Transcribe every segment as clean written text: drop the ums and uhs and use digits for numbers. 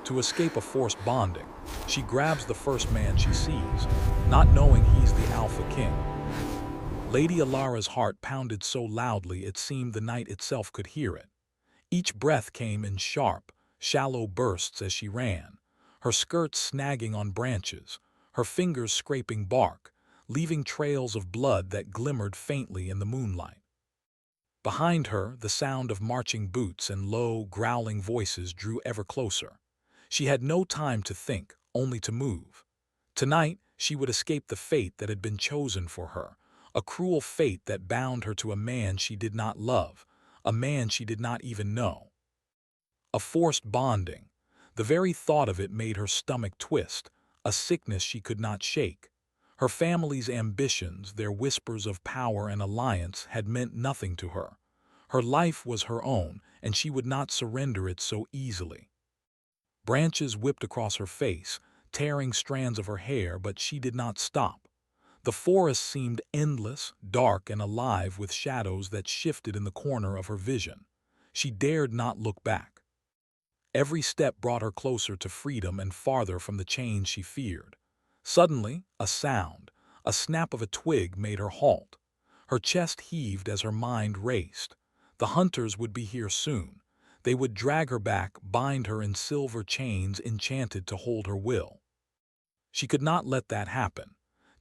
To escape a forced bonding, she grabs the first man she sees, not knowing he's the Alpha King. Lady Alara's heart pounded so loudly it seemed the night itself could hear it. Each breath came in sharp, shallow bursts as she ran, her skirts snagging on branches, her fingers scraping bark, leaving trails of blood that glimmered faintly in the moonlight. Behind her, the sound of marching boots and low, growling voices drew ever closer. She had no time to think, only to move. Tonight, she would escape the fate that had been chosen for her, a cruel fate that bound her to a man she did not love, a man she did not even know. A forced bonding. The very thought of it made her stomach twist, a sickness she could not shake. Her family's ambitions, their whispers of power and alliance, had meant nothing to her. Her life was her own, and she would not surrender it so easily. Branches whipped across her face, tearing strands of her hair, but she did not stop. The forest seemed endless, dark, and alive with shadows that shifted in the corner of her vision. She dared not look back. Every step brought her closer to freedom and farther from the chains she feared. Suddenly, a sound, a snap of a twig made her halt. Her chest heaved as her mind raced. The hunters would be here soon. They would drag her back, bind her in silver chains enchanted to hold her will. She could not let that happen.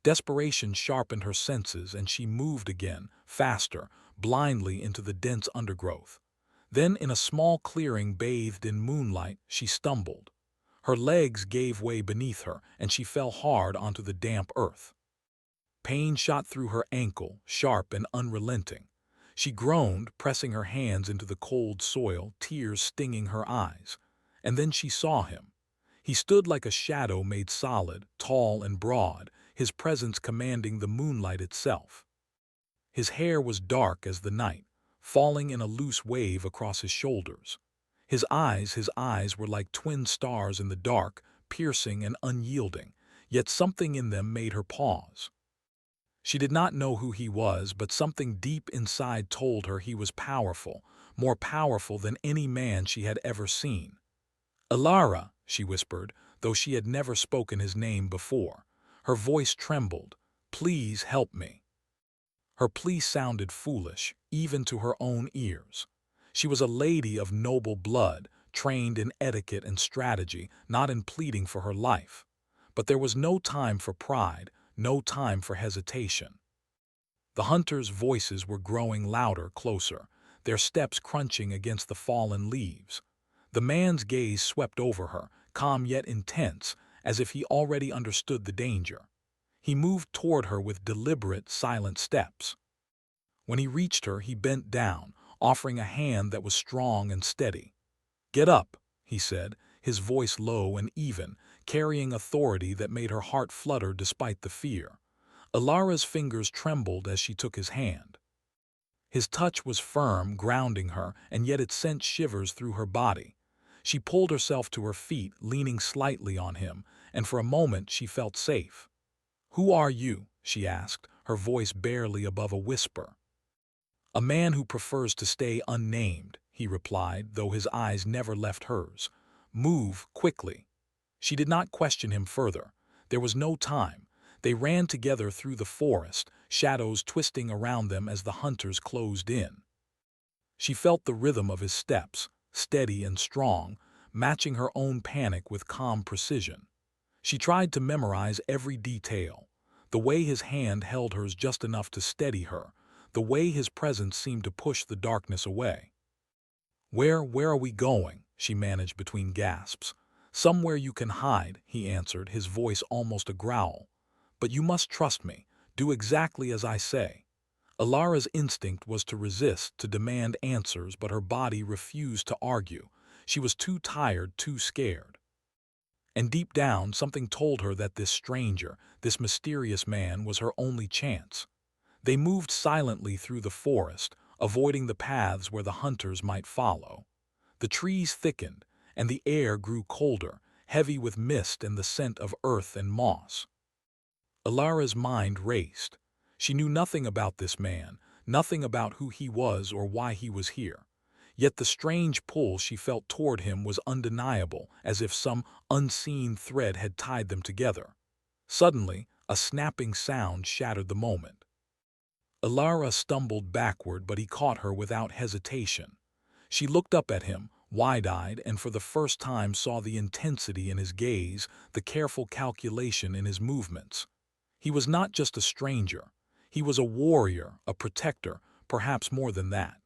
Desperation sharpened her senses, and she moved again, faster, blindly into the dense undergrowth. Then, in a small clearing bathed in moonlight, she stumbled. Her legs gave way beneath her, and she fell hard onto the damp earth. Pain shot through her ankle, sharp and unrelenting. She groaned, pressing her hands into the cold soil, tears stinging her eyes. And then she saw him. He stood like a shadow made solid, tall and broad, his presence commanding the moonlight itself. His hair was dark as the night, falling in a loose wave across his shoulders. His eyes were like twin stars in the dark, piercing and unyielding, yet something in them made her pause. She did not know who he was, but something deep inside told her he was powerful, more powerful than any man she had ever seen. "Alara," she whispered, though she had never spoken his name before. Her voice trembled. "Please help me." Her plea sounded foolish, even to her own ears. She was a lady of noble blood, trained in etiquette and strategy, not in pleading for her life. But there was no time for pride, no time for hesitation. The hunters' voices were growing louder, closer, their steps crunching against the fallen leaves. The man's gaze swept over her, calm yet intense, as if he already understood the danger. He moved toward her with deliberate, silent steps. When he reached her, he bent down, offering a hand that was strong and steady. "Get up," he said, his voice low and even, carrying authority that made her heart flutter despite the fear. Alara's fingers trembled as she took his hand. His touch was firm, grounding her, and yet it sent shivers through her body. She pulled herself to her feet, leaning slightly on him, and for a moment she felt safe. "Who are you?" she asked, her voice barely above a whisper. "A man who prefers to stay unnamed," he replied, though his eyes never left hers. "Move quickly." She did not question him further. There was no time. They ran together through the forest, shadows twisting around them as the hunters closed in. She felt the rhythm of his steps, steady and strong, matching her own panic with calm precision. She tried to memorize every detail, the way his hand held hers just enough to steady her, the way his presence seemed to push the darkness away. Where are we going?" she managed between gasps. "Somewhere you can hide," he answered, his voice almost a growl. "But you must trust me. Do exactly as I say." Alara's instinct was to resist, to demand answers, but her body refused to argue. She was too tired, too scared. And deep down, something told her that this stranger, this mysterious man, was her only chance. They moved silently through the forest, avoiding the paths where the hunters might follow. The trees thickened, and the air grew colder, heavy with mist and the scent of earth and moss. Alara's mind raced. She knew nothing about this man, nothing about who he was or why he was here. Yet the strange pull she felt toward him was undeniable, as if some unseen thread had tied them together. Suddenly, a snapping sound shattered the moment. Ilara stumbled backward, but he caught her without hesitation. She looked up at him, wide-eyed, and for the first time saw the intensity in his gaze, the careful calculation in his movements. He was not just a stranger. He was a warrior, a protector, perhaps more than that.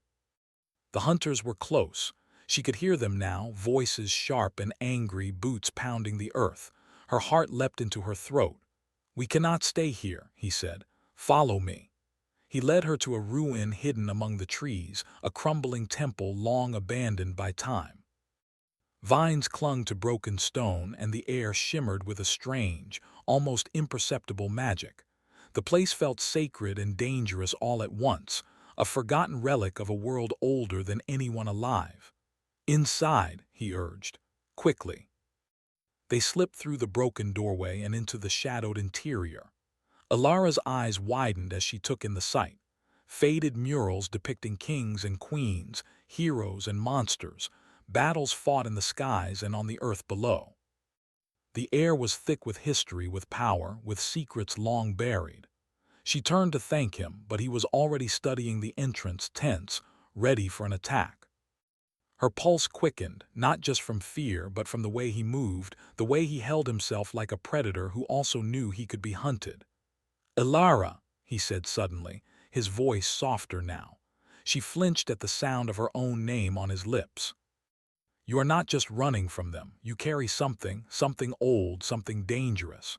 The hunters were close. She could hear them now, voices sharp and angry, boots pounding the earth. Her heart leapt into her throat. "We cannot stay here," he said. "Follow me." He led her to a ruin hidden among the trees, a crumbling temple long abandoned by time. Vines clung to broken stone, and the air shimmered with a strange, almost imperceptible magic. The place felt sacred and dangerous all at once, a forgotten relic of a world older than anyone alive. "Inside," he urged, quickly. They slipped through the broken doorway and into the shadowed interior. Ilara's eyes widened as she took in the sight. Faded murals depicting kings and queens, heroes and monsters, battles fought in the skies and on the earth below. The air was thick with history, with power, with secrets long buried. She turned to thank him, but he was already studying the entrance, tense, ready for an attack. Her pulse quickened, not just from fear, but from the way he moved, the way he held himself like a predator who also knew he could be hunted. "Ilara," he said suddenly, his voice softer now. She flinched at the sound of her own name on his lips. "You are not just running from them. You carry something old, something dangerous."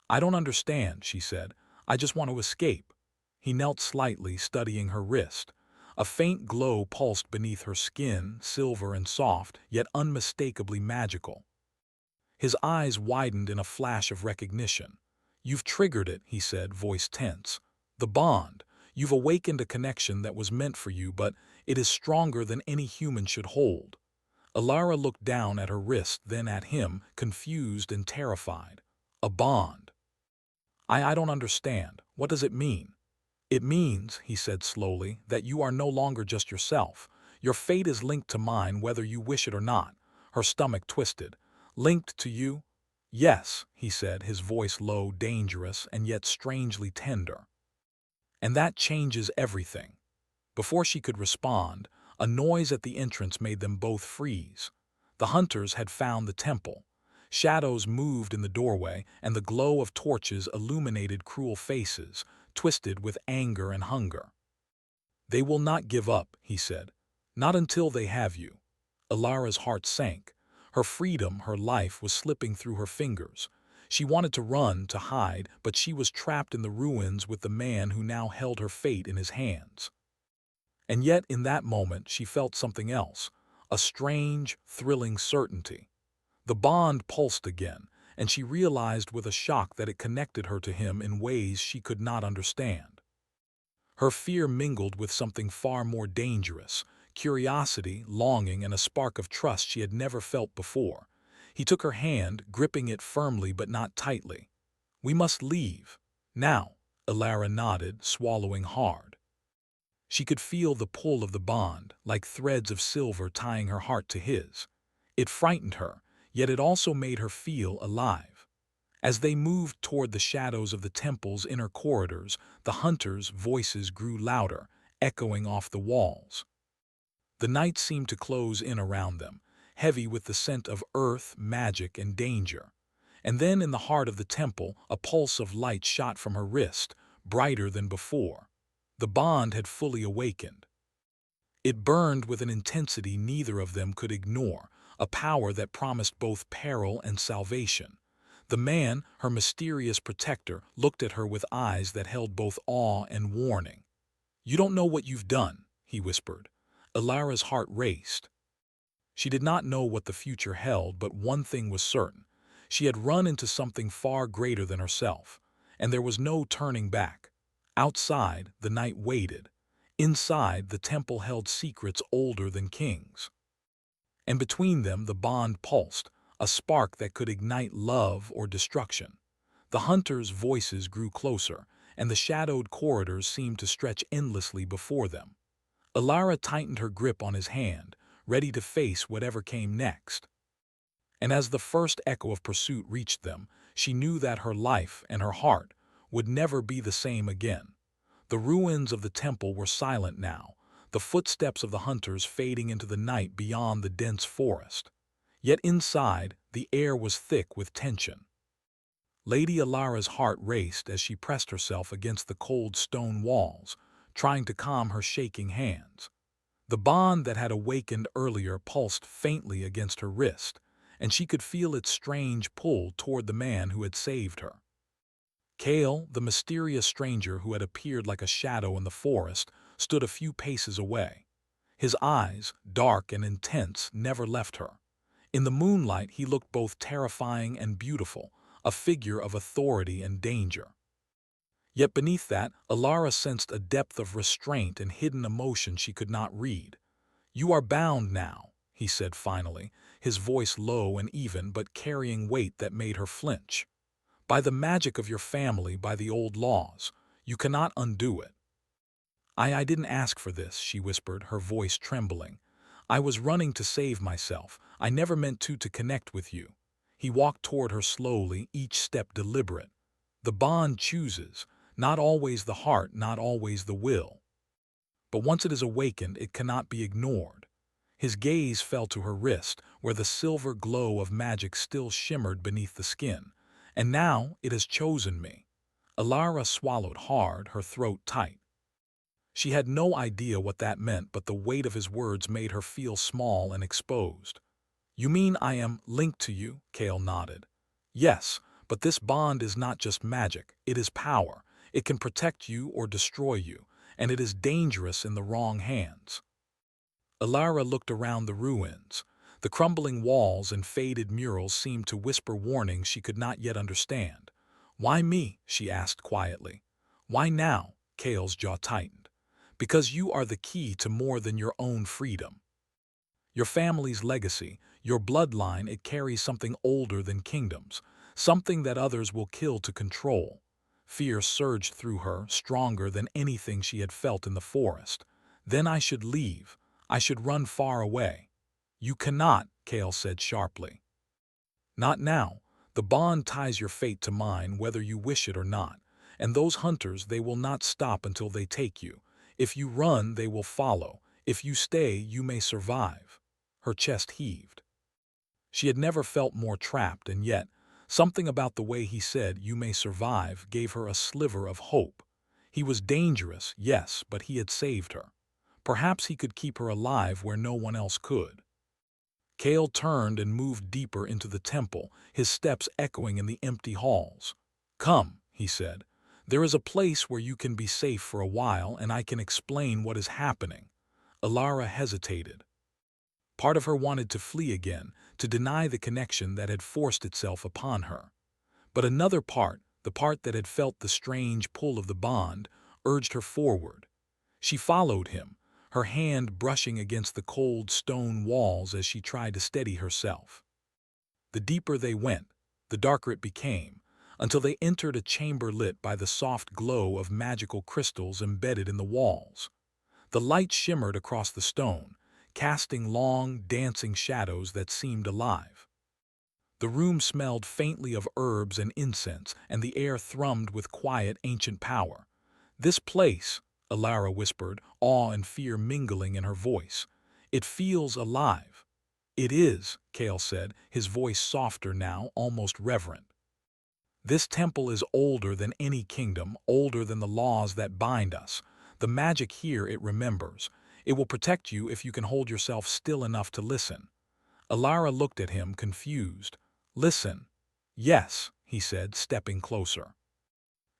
"I don't understand," she said. "I just want to escape." He knelt slightly, studying her wrist. A faint glow pulsed beneath her skin, silver and soft, yet unmistakably magical. His eyes widened in a flash of recognition. "You've triggered it," he said, voice tense. "The bond. You've awakened a connection that was meant for you, but it is stronger than any human should hold." Ilara looked down at her wrist, then at him, confused and terrified. "A bond? I don't understand. What does it mean?" "It means," he said slowly, "that you are no longer just yourself. Your fate is linked to mine whether you wish it or not." Her stomach twisted. "Linked to you?" "Yes," he said, his voice low, dangerous, and yet strangely tender. "And that changes everything." Before she could respond, a noise at the entrance made them both freeze. The hunters had found the temple. Shadows moved in the doorway, and the glow of torches illuminated cruel faces, twisted with anger and hunger. "They will not give up," he said. "Not until they have you." Ilara's heart sank. Her freedom, her life, was slipping through her fingers. She wanted to run, to hide, but she was trapped in the ruins with the man who now held her fate in his hands. And yet, in that moment, she felt something else, a strange, thrilling certainty. The bond pulsed again, and she realized with a shock that it connected her to him in ways she could not understand. Her fear mingled with something far more dangerous, curiosity, longing, and a spark of trust she had never felt before. He took her hand, gripping it firmly but not tightly. "We must leave. Now," Ilara nodded, swallowing hard. She could feel the pull of the bond, like threads of silver tying her heart to his. It frightened her, yet it also made her feel alive. As they moved toward the shadows of the temple's inner corridors, the hunters' voices grew louder, echoing off the walls. The night seemed to close in around them, heavy with the scent of earth, magic, and danger. And then in the heart of the temple, a pulse of light shot from her wrist, brighter than before. The bond had fully awakened. It burned with an intensity neither of them could ignore, a power that promised both peril and salvation. The man, her mysterious protector, looked at her with eyes that held both awe and warning. "You don't know what you've done," he whispered. Ilara's heart raced. She did not know what the future held, but one thing was certain. She had run into something far greater than herself, and there was no turning back. Outside, the night waited. Inside, the temple held secrets older than kings. And between them, the bond pulsed, a spark that could ignite love or destruction. The hunters' voices grew closer, and the shadowed corridors seemed to stretch endlessly before them. Ilara tightened her grip on his hand, ready to face whatever came next. And as the first echo of pursuit reached them, she knew that her life and her heart would never be the same again. The ruins of the temple were silent now, the footsteps of the hunters fading into the night beyond the dense forest. Yet inside, the air was thick with tension. Lady Alara's heart raced as she pressed herself against the cold stone walls, trying to calm her shaking hands. The bond that had awakened earlier pulsed faintly against her wrist, and she could feel its strange pull toward the man who had saved her. Kale, the mysterious stranger who had appeared like a shadow in the forest, stood a few paces away. His eyes, dark and intense, never left her. In the moonlight he looked both terrifying and beautiful, a figure of authority and danger. Yet beneath that, Alara sensed a depth of restraint and hidden emotion she could not read. "You are bound now," he said finally, his voice low and even but carrying weight that made her flinch. "By the magic of your family, by the old laws. You cannot undo it." I didn't ask for this," she whispered, her voice trembling. "I was running to save myself. I never meant to connect with you." He walked toward her slowly, each step deliberate. "The bond chooses, not always the heart, not always the will. But once it is awakened, it cannot be ignored." His gaze fell to her wrist, where the silver glow of magic still shimmered beneath the skin. "And now it has chosen me." Alara swallowed hard, her throat tight. She had no idea what that meant, but the weight of his words made her feel small and exposed. "You mean I am linked to you?" Kale nodded. "Yes, but this bond is not just magic, it is power. It can protect you or destroy you, and it is dangerous in the wrong hands." Alara looked around the ruins. The crumbling walls and faded murals seemed to whisper warnings she could not yet understand. "Why me?" she asked quietly. "Why now?" Kale's jaw tightened. "Because you are the key to more than your own freedom. Your family's legacy, your bloodline, it carries something older than kingdoms, something that others will kill to control." Fear surged through her, stronger than anything she had felt in the forest. "Then I should leave. I should run far away." "You cannot," Kale said sharply. "Not now. The bond ties your fate to mine, whether you wish it or not. And those hunters, they will not stop until they take you. If you run, they will follow. If you stay, you may survive." Her chest heaved. She had never felt more trapped, and yet, something about the way he said, "you may survive," gave her a sliver of hope. He was dangerous, yes, but he had saved her. Perhaps he could keep her alive where no one else could. Kale turned and moved deeper into the temple, his steps echoing in the empty halls. "Come," he said. "There is a place where you can be safe for a while, and I can explain what is happening." Alara hesitated. Part of her wanted to flee again, to deny the connection that had forced itself upon her. But another part, the part that had felt the strange pull of the bond, urged her forward. She followed him, her hand brushing against the cold stone walls as she tried to steady herself. The deeper they went, the darker it became, until they entered a chamber lit by the soft glow of magical crystals embedded in the walls. The light shimmered across the stone, casting long, dancing shadows that seemed alive. The room smelled faintly of herbs and incense, and the air thrummed with quiet, ancient power. "This place," Alara whispered, awe and fear mingling in her voice. "It feels alive." "It is," Kale said, his voice softer now, almost reverent. "This temple is older than any kingdom, older than the laws that bind us. The magic here it remembers. It will protect you if you can hold yourself still enough to listen." Alara looked at him, confused. "Listen." "Yes," he said, stepping closer.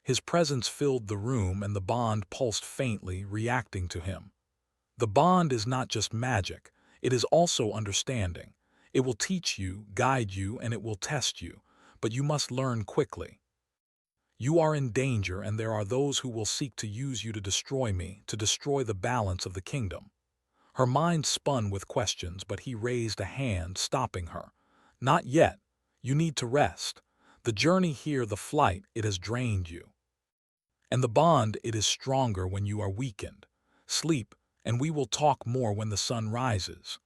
His presence filled the room, and the bond pulsed faintly, reacting to him. "The bond is not just magic, it is also understanding. It will teach you, guide you, and it will test you, but you must learn quickly. You are in danger, and there are those who will seek to use you to destroy me, to destroy the balance of the kingdom." Her mind spun with questions, but he raised a hand, stopping her. "Not yet. You need to rest. The journey here, the flight, it has drained you. And the bond, it is stronger when you are weakened. Sleep, and we will talk more when the sun rises."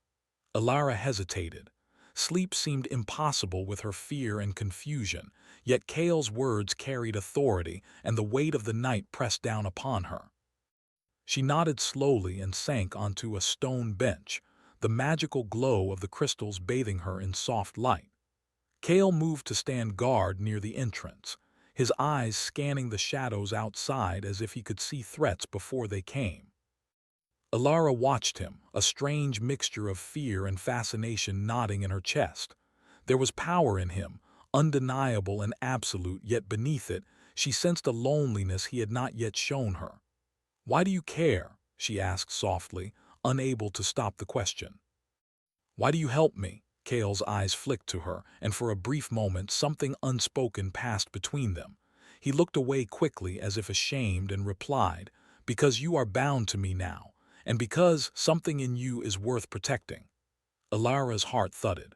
Alara hesitated. Sleep seemed impossible with her fear and confusion, yet Kale's words carried authority and the weight of the night pressed down upon her. She nodded slowly and sank onto a stone bench, the magical glow of the crystals bathing her in soft light. Kale moved to stand guard near the entrance, his eyes scanning the shadows outside as if he could see threats before they came. Alara watched him, a strange mixture of fear and fascination knotting in her chest. There was power in him, undeniable and absolute, yet beneath it, she sensed a loneliness he had not yet shown her. "Why do you care?" she asked softly, unable to stop the question. "Why do you help me?" Kale's eyes flicked to her, and for a brief moment something unspoken passed between them. He looked away quickly as if ashamed and replied, "Because you are bound to me now, and because something in you is worth protecting." Alara's heart thudded.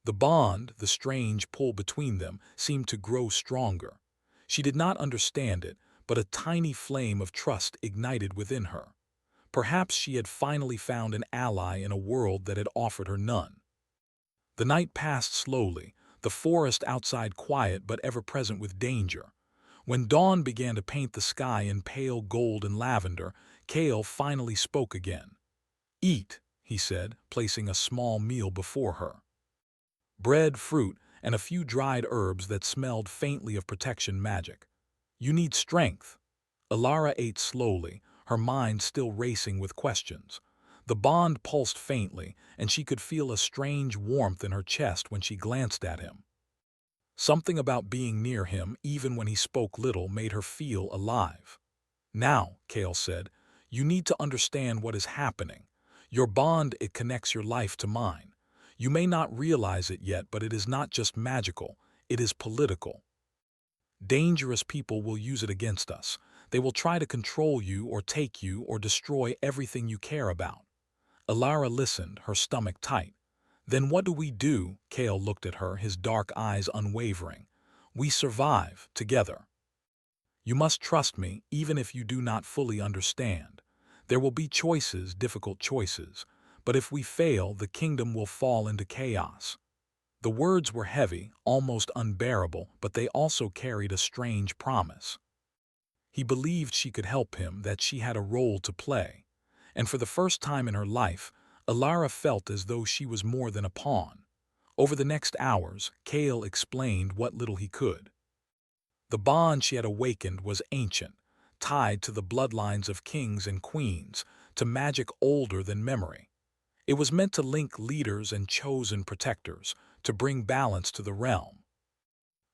The bond, the strange pull between them, seemed to grow stronger. She did not understand it, but a tiny flame of trust ignited within her. Perhaps she had finally found an ally in a world that had offered her none. The night passed slowly, the forest outside quiet but ever present with danger. When dawn began to paint the sky in pale gold and lavender, Kale finally spoke again. "Eat," he said, placing a small meal before her. Bread, fruit, and a few dried herbs that smelled faintly of protection magic. "You need strength." Alara ate slowly, her mind still racing with questions. The bond pulsed faintly, and she could feel a strange warmth in her chest when she glanced at him. Something about being near him, even when he spoke little, made her feel alive. "Now," Kale said, "you need to understand what is happening. Your bond, it connects your life to mine. You may not realize it yet, but it is not just magical, it is political. Dangerous people will use it against us. They will try to control you or take you or destroy everything you care about." Alara listened, her stomach tight. "Then what do we do?" Kale looked at her, his dark eyes unwavering. "We survive, together. You must trust me, even if you do not fully understand. There will be choices, difficult choices. But if we fail, the kingdom will fall into chaos." The words were heavy, almost unbearable, but they also carried a strange promise. He believed she could help him, that she had a role to play. And for the first time in her life, Alara felt as though she was more than a pawn. Over the next hours, Kale explained what little he could. The bond she had awakened was ancient, tied to the bloodlines of kings and queens, to magic older than memory. It was meant to link leaders and chosen protectors, to bring balance to the realm.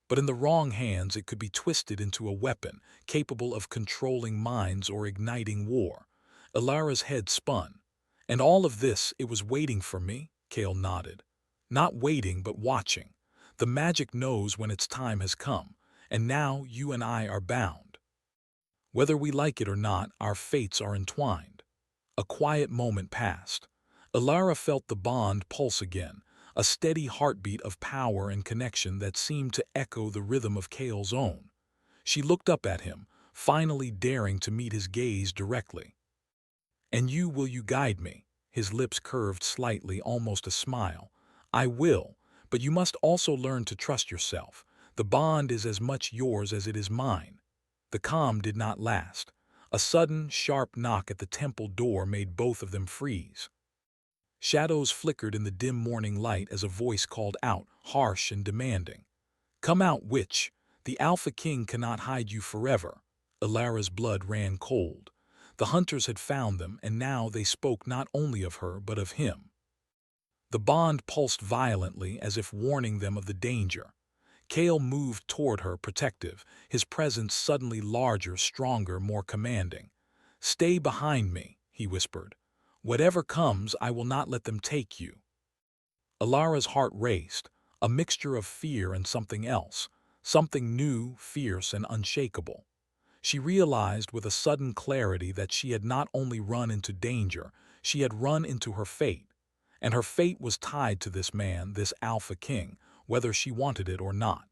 But in the wrong hands, it could be twisted into a weapon, capable of controlling minds or igniting war. Alara's head spun. "And all of this, it was waiting for me?" Kale nodded. "Not waiting, but watching. The magic knows when its time has come, and now you and I are bound. Whether we like it or not, our fates are entwined." A quiet moment passed. Alara felt the bond pulse again, a steady heartbeat of power and connection that seemed to echo the rhythm of Kale's own. She looked up at him, finally daring to meet his gaze directly. "And will you guide me?" His lips curved slightly, almost a smile. "I will, but you must also learn to trust yourself. The bond is as much yours as it is mine." The calm did not last. A sudden, sharp knock at the temple door made both of them freeze. Shadows flickered in the dim morning light as a voice called out, harsh and demanding. "Come out, witch! The Alpha King cannot hide you forever." Alara's blood ran cold. The hunters had found them, and now they spoke not only of her but of him. The bond pulsed violently, as if warning them of the danger. Kale moved toward her, protective, his presence suddenly larger, stronger, more commanding. "Stay behind me," he whispered. "Whatever comes, I will not let them take you." Alara's heart raced, a mixture of fear and something else, something new, fierce, and unshakable. She realized with a sudden clarity that she had not only run into danger, she had run into her fate. And her fate was tied to this man, this Alpha King, whether she wanted it or not.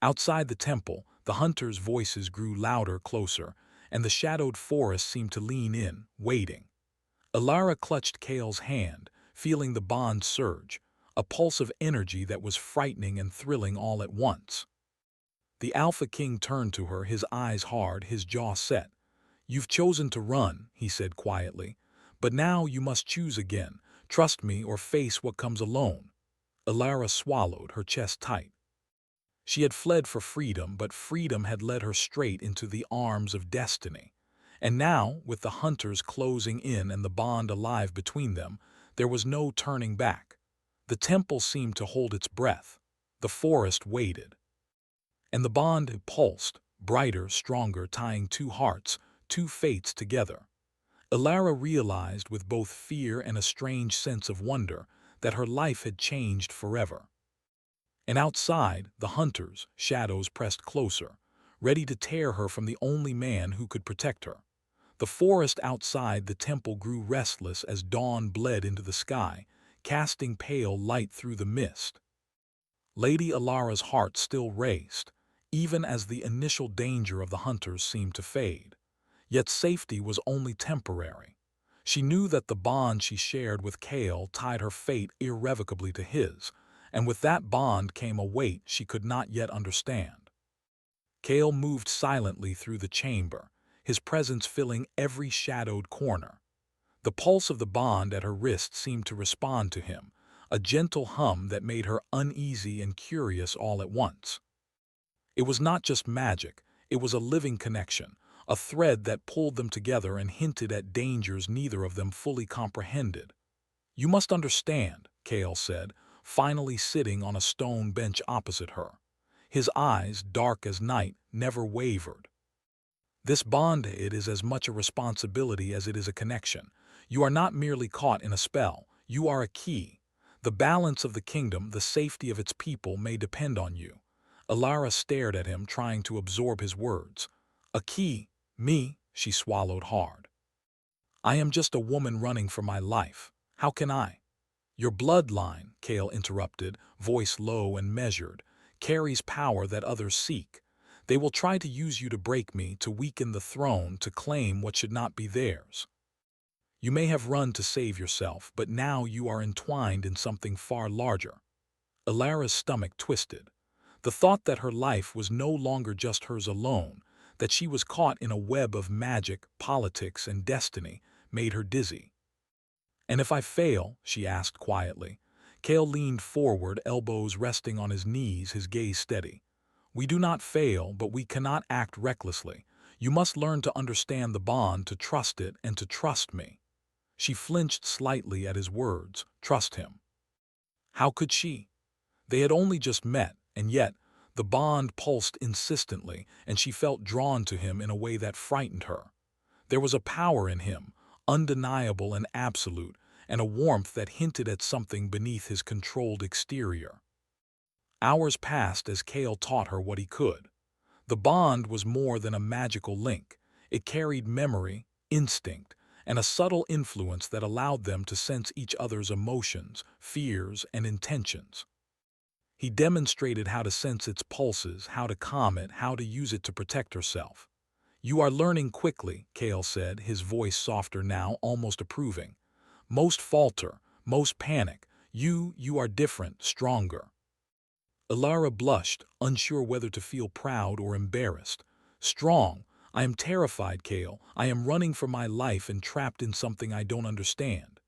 Outside the temple, the hunters' voices grew louder, closer, and the shadowed forest seemed to lean in, waiting. Alara clutched Kale's hand, feeling the bond surge, a pulse of energy that was frightening and thrilling all at once. The Alpha King turned to her, his eyes hard, his jaw set. "You've chosen to run," he said quietly, "but now you must choose again. Trust me or face what comes alone." Alara swallowed, her chest tight. She had fled for freedom, but freedom had led her straight into the arms of destiny. And now, with the hunters closing in and the bond alive between them, there was no turning back. The temple seemed to hold its breath. The forest waited. And the bond pulsed, brighter, stronger, tying two hearts, two fates together. Alara realized with both fear and a strange sense of wonder that her life had changed forever. And outside, the hunters, shadows pressed closer, ready to tear her from the only man who could protect her. The forest outside the temple grew restless as dawn bled into the sky, casting pale light through the mist. Lady Alara's heart still raced, even as the initial danger of the hunters seemed to fade. Yet safety was only temporary. She knew that the bond she shared with Kale tied her fate irrevocably to his, and with that bond came a weight she could not yet understand. Kale moved silently through the chamber, his presence filling every shadowed corner. The pulse of the bond at her wrist seemed to respond to him, a gentle hum that made her uneasy and curious all at once. It was not just magic, it was a living connection, a thread that pulled them together and hinted at dangers neither of them fully comprehended. "You must understand," Kale said, finally sitting on a stone bench opposite her. His eyes, dark as night, never wavered. "This bond, it is as much a responsibility as it is a connection. You are not merely caught in a spell, you are a key. The balance of the kingdom, the safety of its people may depend on you." Alara stared at him, trying to absorb his words. "A key? Me?" She swallowed hard. "I am just a woman running for my life. How can I?" "Your bloodline," Kale interrupted, voice low and measured, "carries power that others seek. They will try to use you to break me, to weaken the throne, to claim what should not be theirs. You may have run to save yourself, but now you are entwined in something far larger." Alara's stomach twisted. The thought that her life was no longer just hers alone, that she was caught in a web of magic, politics, and destiny, made her dizzy. "And if I fail?" she asked quietly. Kale leaned forward, elbows resting on his knees, his gaze steady. "We do not fail, but we cannot act recklessly. You must learn to understand the bond, to trust it, and to trust me." She flinched slightly at his words. Trust him. How could she? They had only just met, and yet the bond pulsed insistently, and she felt drawn to him in a way that frightened her. There was a power in him, undeniable and absolute, and a warmth that hinted at something beneath his controlled exterior. Hours passed as Kale taught her what he could. The bond was more than a magical link. It carried memory, instinct, and a subtle influence that allowed them to sense each other's emotions, fears, and intentions. He demonstrated how to sense its pulses, how to calm it, how to use it to protect herself. "You are learning quickly," Kale said, his voice softer now, almost approving. "Most falter, most panic. You are different, stronger." Alara blushed, unsure whether to feel proud or embarrassed. "Strong? I am terrified, Kale. I am running for my life and trapped in something I don't understand."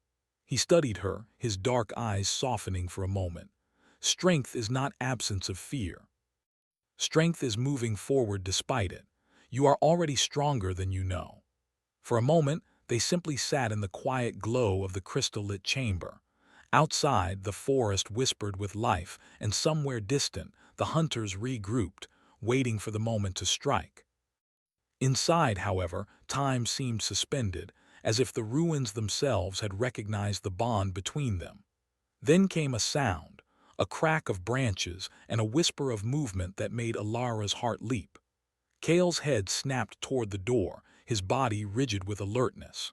He studied her, his dark eyes softening for a moment. "Strength is not absence of fear. Strength is moving forward despite it. You are already stronger than you know." For a moment, they simply sat in the quiet glow of the crystal-lit chamber. Outside, the forest whispered with life, and somewhere distant, the hunters regrouped, waiting for the moment to strike. Inside, however, time seemed suspended, as if the ruins themselves had recognized the bond between them. Then came a sound, a crack of branches, and a whisper of movement that made Alara's heart leap. Kale's head snapped toward the door, his body rigid with alertness.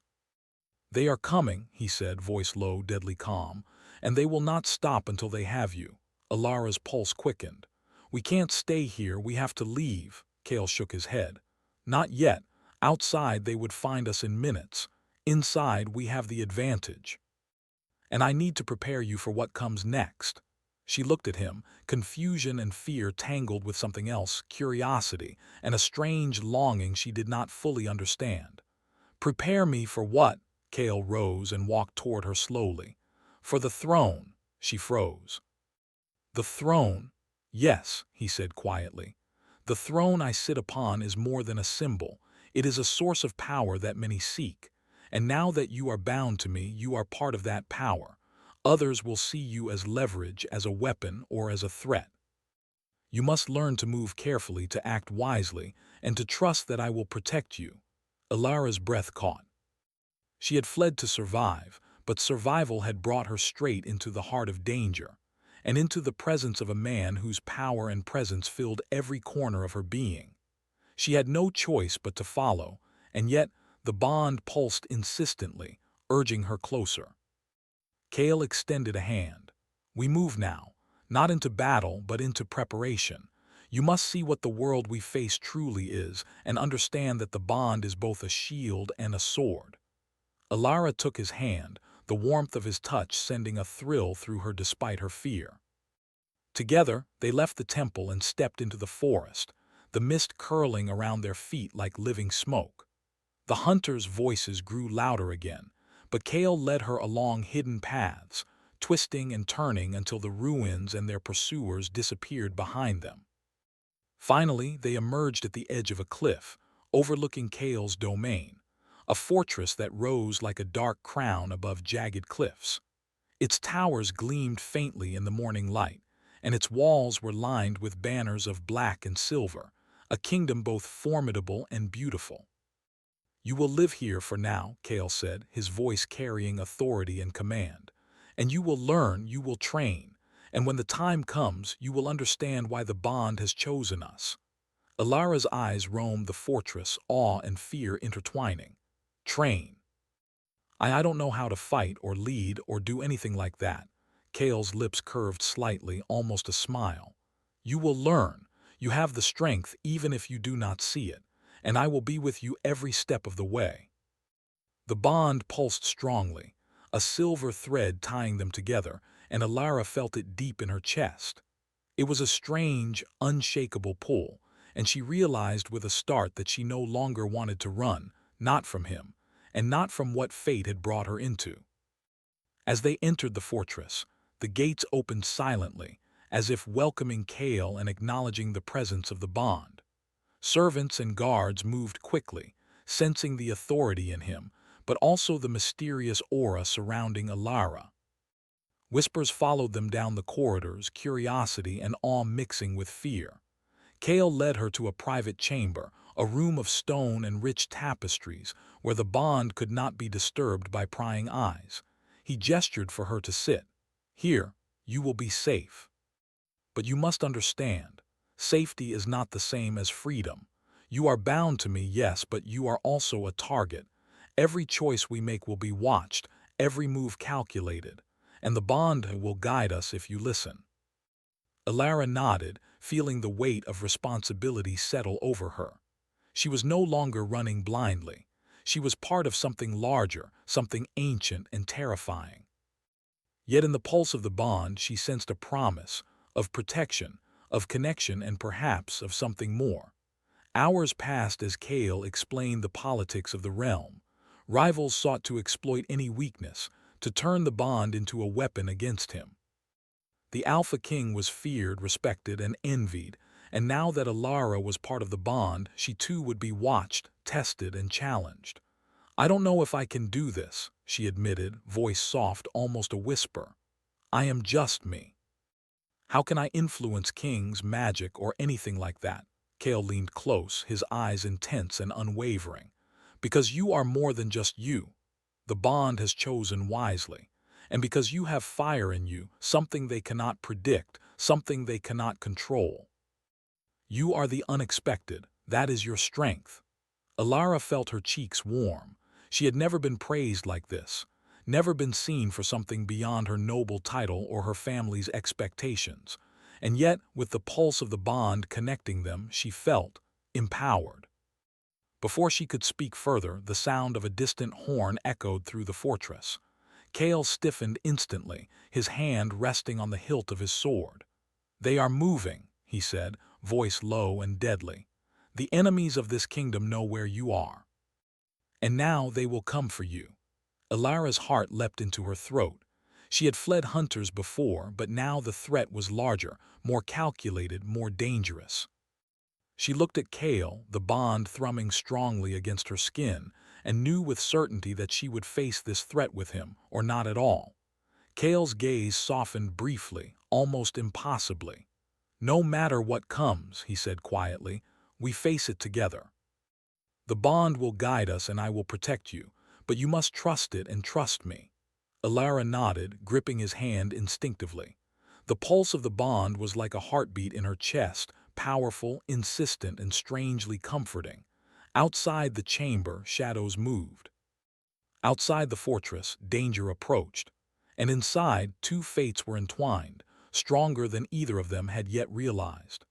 "They are coming," he said, voice low, deadly calm, "and they will not stop until they have you." Alara's pulse quickened. "We can't stay here, we have to leave." Kale shook his head. "Not yet. Outside they would find us in minutes. Inside we have the advantage." and I need to prepare you for what comes next." She looked at him, confusion and fear tangled with something else, curiosity, and a strange longing she did not fully understand. "Prepare me for what?" Kale rose and walked toward her slowly. "For the throne." She froze. "The throne?" "Yes," he said quietly. "The throne I sit upon is more than a symbol. It is a source of power that many seek. And now that you are bound to me, you are part of that power. Others will see you as leverage, as a weapon, or as a threat. You must learn to move carefully, to act wisely, and to trust that I will protect you." Ilara's breath caught. She had fled to survive, but survival had brought her straight into the heart of danger, and into the presence of a man whose power and presence filled every corner of her being. She had no choice but to follow, and yet the bond pulsed insistently, urging her closer. Kale extended a hand. "We move now, not into battle, but into preparation. You must see what the world we face truly is, and understand that the bond is both a shield and a sword." Ilara took his hand, the warmth of his touch sending a thrill through her despite her fear. Together, they left the temple and stepped into the forest, the mist curling around their feet like living smoke. The hunters' voices grew louder again, but Kale led her along hidden paths, twisting and turning until the ruins and their pursuers disappeared behind them. Finally, they emerged at the edge of a cliff, overlooking Kale's domain, a fortress that rose like a dark crown above jagged cliffs. Its towers gleamed faintly in the morning light, and its walls were lined with banners of black and silver, a kingdom both formidable and beautiful. "You will live here for now," Kale said, his voice carrying authority and command. "And you will learn, you will train, and when the time comes, you will understand why the bond has chosen us." Ilara's eyes roamed the fortress, awe and fear intertwining. "Train? I don't know how to fight or lead or do anything like that." Kale's lips curved slightly, almost a smile. "You will learn. You have the strength even if you do not see it, and I will be with you every step of the way." The bond pulsed strongly, a silver thread tying them together, and Ilara felt it deep in her chest. It was a strange, unshakable pull, and she realized with a start that she no longer wanted to run, not from him, and not from what fate had brought her into. As they entered the fortress, the gates opened silently, as if welcoming Kale and acknowledging the presence of the bond. Servants and guards moved quickly, sensing the authority in him, but also the mysterious aura surrounding Ilara. Whispers followed them down the corridors, curiosity and awe mixing with fear. Kale led her to a private chamber, a room of stone and rich tapestries, where the bond could not be disturbed by prying eyes. He gestured for her to sit. "Here, you will be safe. But you must understand, safety is not the same as freedom. You are bound to me, yes, but you are also a target. Every choice we make will be watched, every move calculated, and the bond will guide us if you listen." Ilara nodded, feeling the weight of responsibility settle over her. She was no longer running blindly. She was part of something larger, something ancient and terrifying. Yet in the pulse of the bond she sensed a promise, of protection, of connection, and perhaps of something more. Hours passed as Kale explained the politics of the realm. Rivals sought to exploit any weakness, to turn the bond into a weapon against him. The Alpha King was feared, respected, and envied, and now that Ilara was part of the bond, she too would be watched, tested, and challenged. "I don't know if I can do this," she admitted, voice soft, almost a whisper. "I am just me. How can I influence kings, magic, or anything like that?" Kale leaned close, his eyes intense and unwavering. "Because you are more than just you. The bond has chosen wisely. And because you have fire in you, something they cannot predict, something they cannot control. You are the unexpected. That is your strength." Ilara felt her cheeks warm. She had never been praised like this, never been seen for something beyond her noble title or her family's expectations. And yet, with the pulse of the bond connecting them, she felt empowered. Before she could speak further, the sound of a distant horn echoed through the fortress. Kale stiffened instantly, his hand resting on the hilt of his sword. "They are moving," he said, voice low and deadly. "The enemies of this kingdom know where you are. And now they will come for you." Elara's heart leapt into her throat. She had fled hunters before, but now the threat was larger, more calculated, more dangerous. She looked at Kale, the bond thrumming strongly against her skin, and knew with certainty that she would face this threat with him, or not at all. Kale's gaze softened briefly, almost impossibly. "No matter what comes," he said quietly, "we face it together. The bond will guide us and I will protect you, but you must trust it and trust me." Elara nodded, gripping his hand instinctively. The pulse of the bond was like a heartbeat in her chest, powerful, insistent, and strangely comforting. Outside the chamber, shadows moved. Outside the fortress, danger approached. And inside, two fates were entwined, stronger than either of them had yet realized.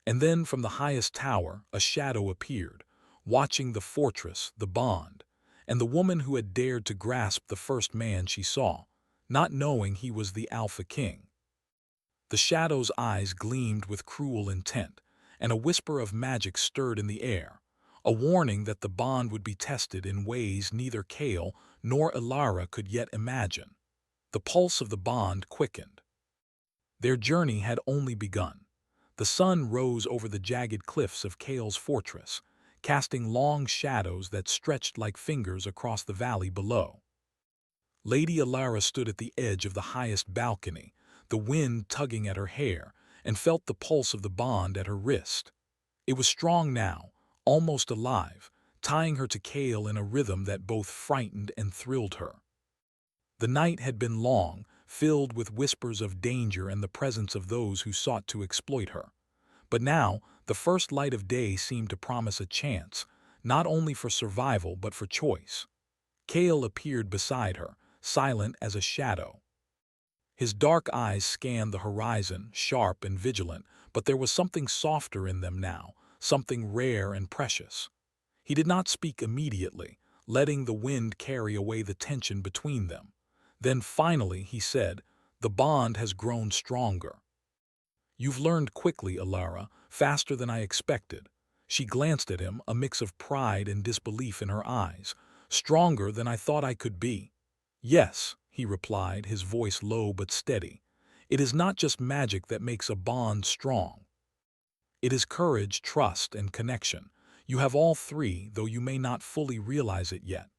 And then from the highest tower, a shadow appeared, watching the fortress, the bond, and the woman who had dared to grasp the first man she saw, not knowing he was the Alpha King. The shadow's eyes gleamed with cruel intent, and a whisper of magic stirred in the air, a warning that the bond would be tested in ways neither Kale nor Elara could yet imagine. The pulse of the bond quickened. Their journey had only begun. The sun rose over the jagged cliffs of Kale's fortress, casting long shadows that stretched like fingers across the valley below. Lady Elara stood at the edge of the highest balcony, the wind tugging at her hair, and felt the pulse of the bond at her wrist. It was strong now, almost alive, tying her to Kale in a rhythm that both frightened and thrilled her. The night had been long, filled with whispers of danger and the presence of those who sought to exploit her. But now, the first light of day seemed to promise a chance, not only for survival but for choice. Kale appeared beside her, silent as a shadow. His dark eyes scanned the horizon, sharp and vigilant, but there was something softer in them now, something rare and precious. He did not speak immediately, letting the wind carry away the tension between them. Then finally he said, "The bond has grown stronger." "You've learned quickly, Elara, faster than I expected." She glanced at him, a mix of pride and disbelief in her eyes. "Stronger than I thought I could be." "Yes," he replied, his voice low but steady. "It is not just magic that makes a bond strong. It is courage, trust, and connection. You have all three, though you may not fully realize it yet."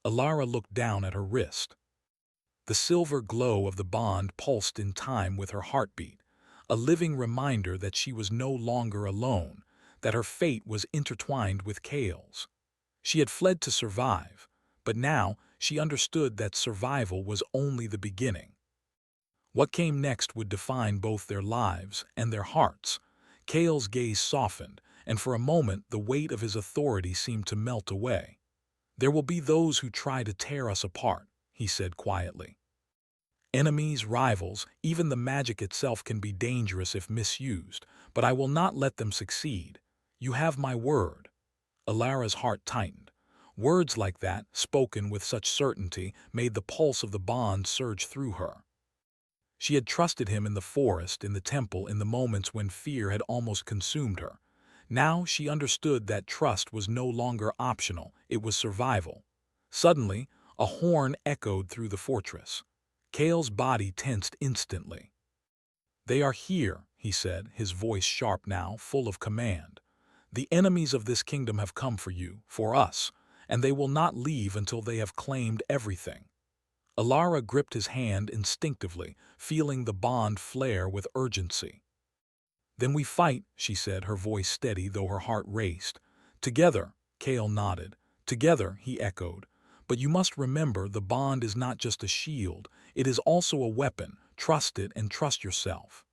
Elara looked down at her wrist. The silver glow of the bond pulsed in time with her heartbeat, a living reminder that she was no longer alone, that her fate was intertwined with Kale's. She had fled to survive, but now she understood that survival was only the beginning. What came next would define both their lives and their hearts. Kale's gaze softened, and for a moment the weight of his authority seemed to melt away. "There will be those who try to tear us apart," he said quietly. "Enemies, rivals, even the magic itself can be dangerous if misused, but I will not let them succeed. You have my word." Elara's heart tightened. Words like that, spoken with such certainty, made the pulse of the bond surge through her. She had trusted him in the forest, in the temple, in the moments when fear had almost consumed her. Now she understood that trust was no longer optional, it was survival. Suddenly, a horn echoed through the fortress. Kale's body tensed instantly. "They are here," he said, his voice sharp now, full of command. "The enemies of this kingdom have come for you, for us, and they will not leave until they have claimed everything." Elara gripped his hand instinctively, feeling the bond flare with urgency. "Then we fight," she said, her voice steady though her heart raced. "Together," Kale nodded. "Together," he echoed. "But you must remember the bond is not just a shield, it is also a weapon. Trust it and trust yourself."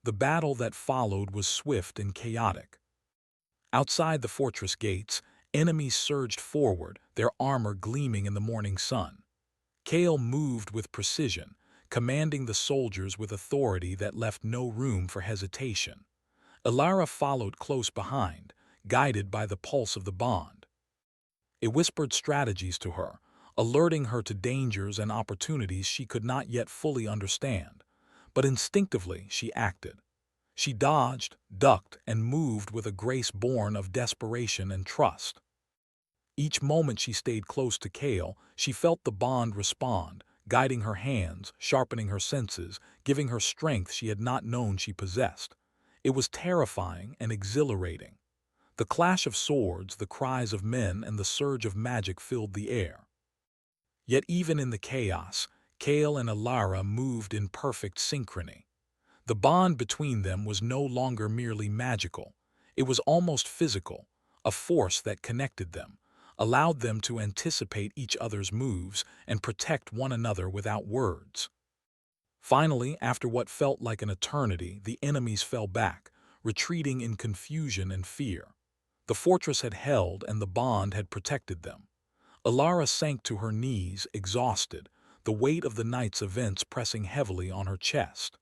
The battle that followed was swift and chaotic. Outside the fortress gates, enemies surged forward, their armor gleaming in the morning sun. Kale moved with precision, commanding the soldiers with authority that left no room for hesitation. Elara followed close behind, guided by the pulse of the bond. It whispered strategies to her, alerting her to dangers and opportunities she could not yet fully understand. But instinctively she acted. She dodged, ducked, and moved with a grace born of desperation and trust. Each moment she stayed close to Kale, she felt the bond respond, guiding her hands, sharpening her senses, giving her strength she had not known she possessed. It was terrifying and exhilarating. The clash of swords, the cries of men, and the surge of magic filled the air. Yet even in the chaos, Kale and Alara moved in perfect synchrony. The bond between them was no longer merely magical. It was almost physical, a force that connected them, allowed them to anticipate each other's moves and protect one another without words. Finally, after what felt like an eternity, the enemies fell back, retreating in confusion and fear. The fortress had held and the bond had protected them. Alara sank to her knees, exhausted, the weight of the night's events pressing heavily on her chest.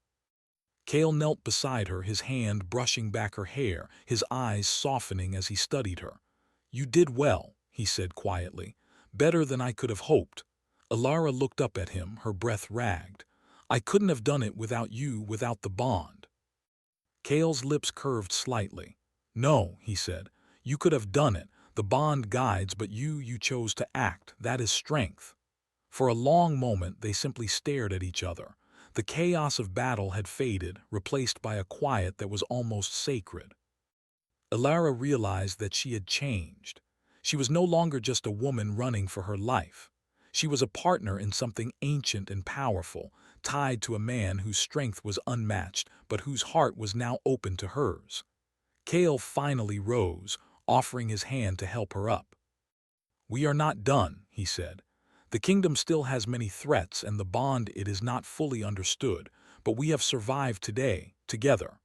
Kale knelt beside her, his hand brushing back her hair, his eyes softening as he studied her. "You did well," he said quietly. "Better than I could have hoped." Alara looked up at him, her breath ragged. "I couldn't have done it without you, without the bond." Kale's lips curved slightly. "No," he said. "You could have done it. The bond guides, but you chose to act. That is strength." For a long moment they simply stared at each other. The chaos of battle had faded, replaced by a quiet that was almost sacred. Alara realized that she had changed. She was no longer just a woman running for her life. She was a partner in something ancient and powerful, tied to a man whose strength was unmatched, but whose heart was now open to hers. Kale finally rose, offering his hand to help her up. "We are not done," he said. "The kingdom still has many threats, and the bond it is not fully understood, but we have survived today, together."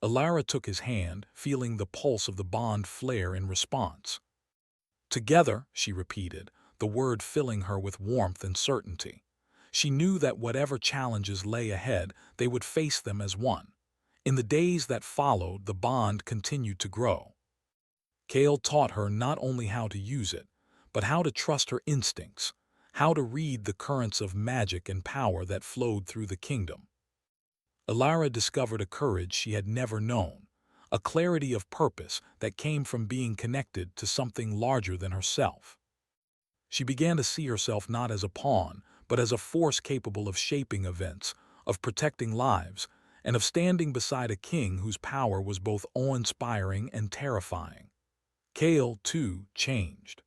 Alara took his hand, feeling the pulse of the bond flare in response. "Together," she repeated, the word filling her with warmth and certainty. She knew that whatever challenges lay ahead, they would face them as one. In the days that followed, the bond continued to grow. Kale taught her not only how to use it, but how to trust her instincts, how to read the currents of magic and power that flowed through the kingdom. Alara discovered a courage she had never known, a clarity of purpose that came from being connected to something larger than herself. She began to see herself not as a pawn, but as a force capable of shaping events, of protecting lives, and of standing beside a king whose power was both awe-inspiring and terrifying. Kale, too, changed.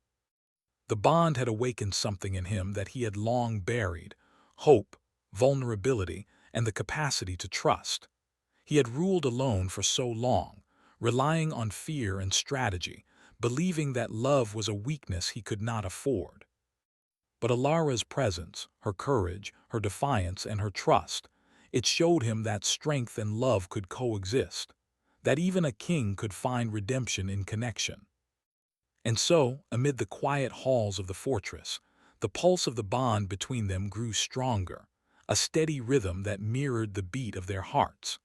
The bond had awakened something in him that he had long buried: hope, vulnerability, and the capacity to trust. He had ruled alone for so long, relying on fear and strategy, believing that love was a weakness he could not afford. But Alara's presence, her courage, her defiance, and her trust, it showed him that strength and love could coexist, that even a king could find redemption in connection. And so, amid the quiet halls of the fortress, the pulse of the bond between them grew stronger, a steady rhythm that mirrored the beat of their hearts.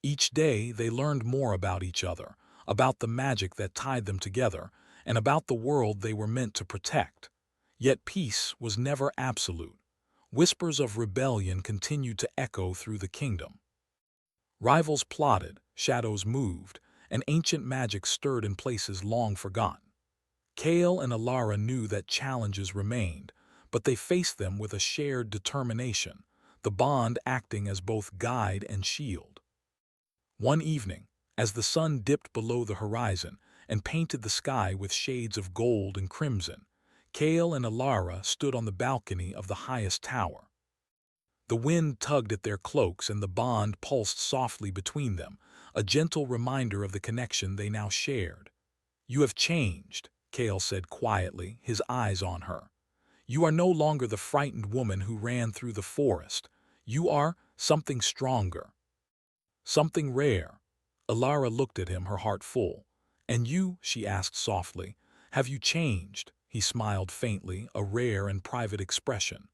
Each day they learned more about each other, about the magic that tied them together, and about the world they were meant to protect. Yet peace was never absolute. Whispers of rebellion continued to echo through the kingdom. Rivals plotted, shadows moved, and ancient magic stirred in places long forgotten. Kale and Alara knew that challenges remained, but they faced them with a shared determination, the bond acting as both guide and shield. One evening, as the sun dipped below the horizon and painted the sky with shades of gold and crimson, Kale and Alara stood on the balcony of the highest tower. The wind tugged at their cloaks and the bond pulsed softly between them, a gentle reminder of the connection they now shared. "You have changed," Kale said quietly, his eyes on her. "You are no longer the frightened woman who ran through the forest. You are something stronger, something rare." Alara looked at him, her heart full. "And you," she asked softly, "have you changed?" He smiled faintly, a rare and private expression.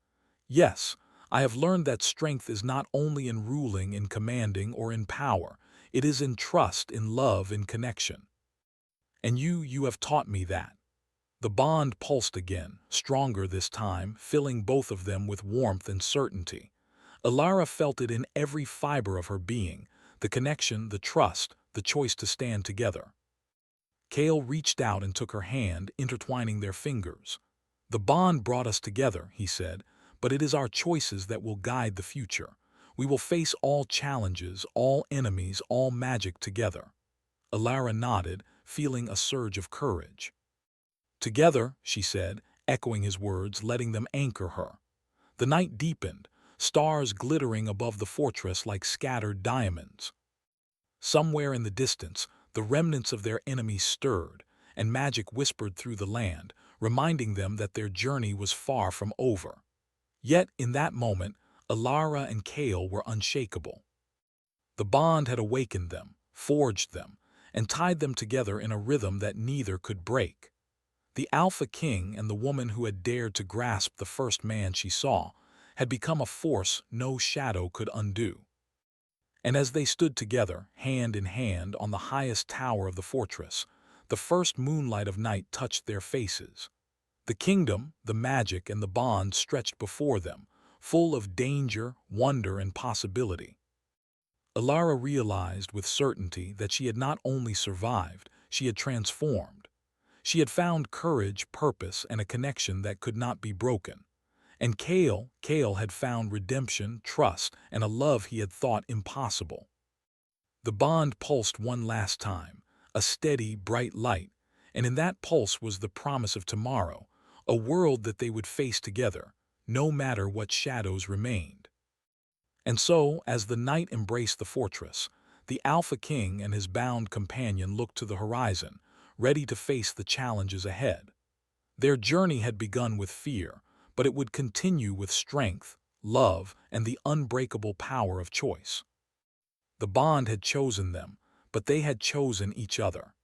"Yes, I have learned that strength is not only in ruling, in commanding, or in power. It is in trust, in love, in connection. And you have taught me that." The bond pulsed again, stronger this time, filling both of them with warmth and certainty. Alara felt it in every fiber of her being, the connection, the trust, the choice to stand together. Kale reached out and took her hand, intertwining their fingers. "The bond brought us together," he said, "but it is our choices that will guide the future. We will face all challenges, all enemies, all magic together." Alara nodded, feeling a surge of courage. "Together," she said, echoing his words, letting them anchor her. The night deepened, stars glittering above the fortress like scattered diamonds. Somewhere in the distance, the remnants of their enemies stirred, and magic whispered through the land, reminding them that their journey was far from over. Yet, in that moment, Alara and Kale were unshakable. The bond had awakened them, forged them, and tied them together in a rhythm that neither could break. The Alpha King and the woman who had dared to grasp the first man she saw had become a force no shadow could undo. And as they stood together, hand in hand, on the highest tower of the fortress, the first moonlight of night touched their faces. The kingdom, the magic, and the bond stretched before them, full of danger, wonder, and possibility. Alara realized with certainty that she had not only survived, she had transformed. She had found courage, purpose, and a connection that could not be broken. And Kale had found redemption, trust, and a love he had thought impossible. The bond pulsed one last time, a steady, bright light, and in that pulse was the promise of tomorrow, a world that they would face together, no matter what shadows remained. And so, as the night embraced the fortress, the Alpha King and his bound companion looked to the horizon, ready to face the challenges ahead. Their journey had begun with fear, but it would continue with strength, love, and the unbreakable power of choice. The bond had chosen them, but they had chosen each other.